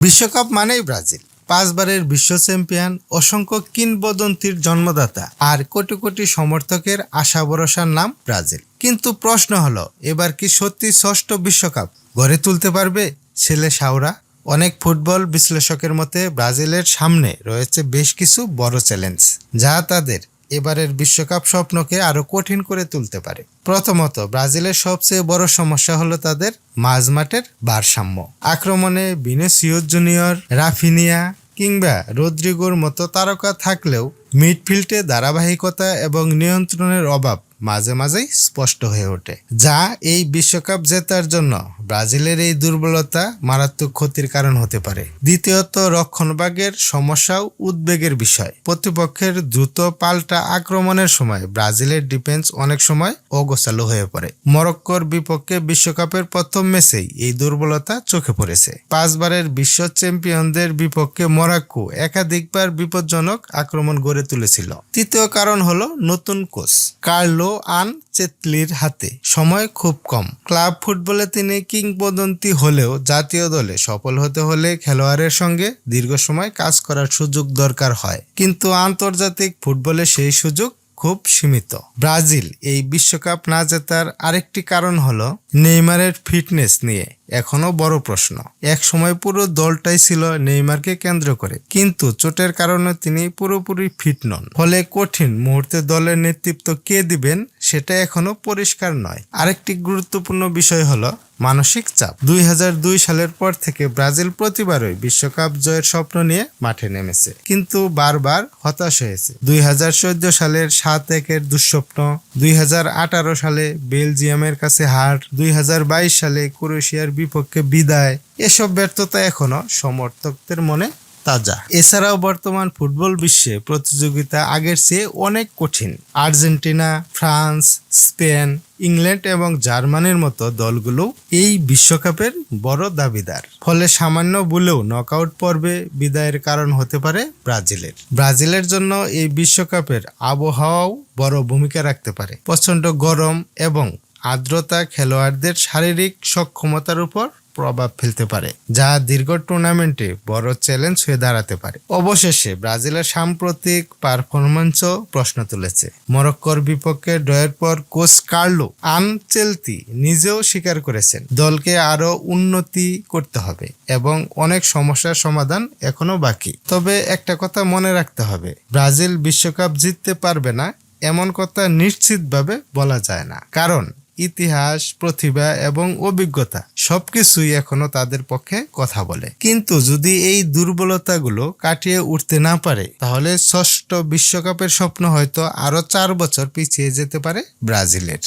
বিশ্বকাপ মানেই ব্রাজিল। 5 বারের বিশ্ব চ্যাম্পিয়ন, অসংখ্য কিংবদন্তির জন্মদাতা আর কোটি কোটি সমর্থকের আশা ভরসার নাম ব্রাজিল। কিন্তু প্রশ্ন হলো, এবার কি সত্যি ষষ্ঠ বিশ্বকাপ গড়ে তুলতে পারবে ছেলে শাওরা? অনেক ফুটবল বিশ্লেষকের মতে ব্রাজিলের সামনে রয়েছে বেশ কিছু বড় চ্যালেঞ্জ, যা তাদের এবারের বিশ্বকাপ স্বপ্নকে আরো কঠিন করে তুলতে পারে। প্রথমত, ব্রাজিলের সবচেয়ে বড় সমস্যা হলো তাদের মাঝমাঠের ভারসাম্য। আক্রমণে ভিনিসিয়াস জুনিয়র, রাফিনিয়া কিংবা রদ্রিগোর মতো তারকা থাকলেও মিডফিল্ডে ধারাবাহিকতা এবং নিয়ন্ত্রণের অভাব মাঝে মাঝেই স্পষ্ট হয়ে ওঠে, যা এই বিশ্বকাপ জেতার জন্য ব্রাজিলের এই দুর্বলতা মারাত্মক ক্ষতির কারণ হতে পারে। দ্বিতীয়ত, রক্ষণভাগের সমস্যাও উদ্বেগের বিষয়। প্রতিপক্ষের দ্রুত পাল্টা আক্রমণের সময় ব্রাজিলের ডিফেন্স অনেক সময় অগোছালো হয়ে পড়ে। মরক্কোর বিপক্ষে বিশ্বকাপের প্রথম ম্যাচেই এই দুর্বলতা চোখে পড়েছে। 5 বারের বিশ্ব চ্যাম্পিয়নদের বিপক্ষে মরক্কো একাধিকবার বিপজ্জনক আক্রমণ গড়ে তুলেছিল। তৃতীয় কারণ হলো নতুন কোচ কার্লো আনচেলত্তির হাতে সময় খুব কম। ক্লাব ফুটবলে তিনি কিংবদন্তি হলেও জাতীয় দলে সফল হতে হলে খেলোয়াড়ের সঙ্গে দীর্ঘ সময় কাজ করার সুযোগ দরকার হয়, কিন্তু আন্তর্জাতিক ফুটবলে সেই সুযোগ খুব সীমিত। ব্রাজিল এই বিশ্বকাপ না জেতার আরেকটি কারণ হলো নেইমারের ফিটনেস নিয়ে এখনো বড় প্রশ্ন। এক সময় পুরো দলটাই ছিল নেইমারকে কেন্দ্র করে, কিন্তু চোটের কারণে তিনি পুরোপুরি ফিট নন। ফলে কঠিন মুহূর্তে দলের নেতৃত্ব কে দিবেন সেটা এখনো পরিষ্কার নয়। আরেকটি গুরুত্বপূর্ণ বিষয় হলো মানসিক চাপ। 2002 সালের পর থেকে ব্রাজিল প্রতিবারই বিশ্বকাপ জয়ের স্বপ্ন নিয়ে মাঠে নেমেছে, কিন্তু বারবার হতাশ হয়েছে। 2014 সালের 7-1 দুঃস্বপ্ন, 2018 সালে বেলজিয়ামের কাছে হার, 2022 সালে ক্রোয়েশিয়ার বিপক্ষে বিদায়। এসব ব্যর্থতা এখনো সমর্থকদের মনে তাজা। এছাড়াও বর্তমান ফুটবল বিশ্বে প্রতিযোগিতা আগের চেয়ে অনেক কঠিন। আর্জেন্টিনা, ফ্রান্স, স্পেন, ইংল্যান্ড এবং জার্মানির মতো দলগুলো এই বিশ্বকাপের বড় দাবিদার। ফলে সামান্য ভুলেও নকআউট পর্বে বিদায়ের কারণ হতে পারে ব্রাজিলের জন্য এই বিশ্বকাপের আবহাওয়াও বড় ভূমিকা রাখতে পারে। প্রচণ্ড গরম এবং আর্দ্রতা খেলোয়াড়দের শারীরিক সক্ষমতার উপর প্রভাব ফেলতে পারে, যা দীর্ঘ টুর্নামেন্টে বড় চ্যালেঞ্জ হয়ে দাঁড়াতে পারে। অবশেষে ব্রাজিলের সাম্প্রতিক পারফরম্যান্সও প্রশ্ন তুলেছে। মরক্কোর বিপক্ষে ড্রয়ের পর কোচ কার্লো আনচেলত্তি নিজেও স্বীকার করেছেন দলকে আরো উন্নতি করতে হবে এবং অনেক সমস্যার সমাধান এখনো বাকি। তবে একটা কথা মনে রাখতে হবে, ব্রাজিল বিশ্বকাপ জিততে পারবে না এমন কথা নিশ্চিতভাবে বলা যায় না, কারণ ইতিহাস, প্রতিভা এবং অভিজ্ঞতা সবকিছুই এখনো তাদের পক্ষে কথা বলে। কিন্তু যদি এই দুর্বলতাগুলো কাটিয়ে উঠতে না পারে, তাহলে ষষ্ঠ বিশ্বকাপের স্বপ্ন হয়তো আরো 4 বছর পিছিয়ে যেতে পারে ব্রাজিলের।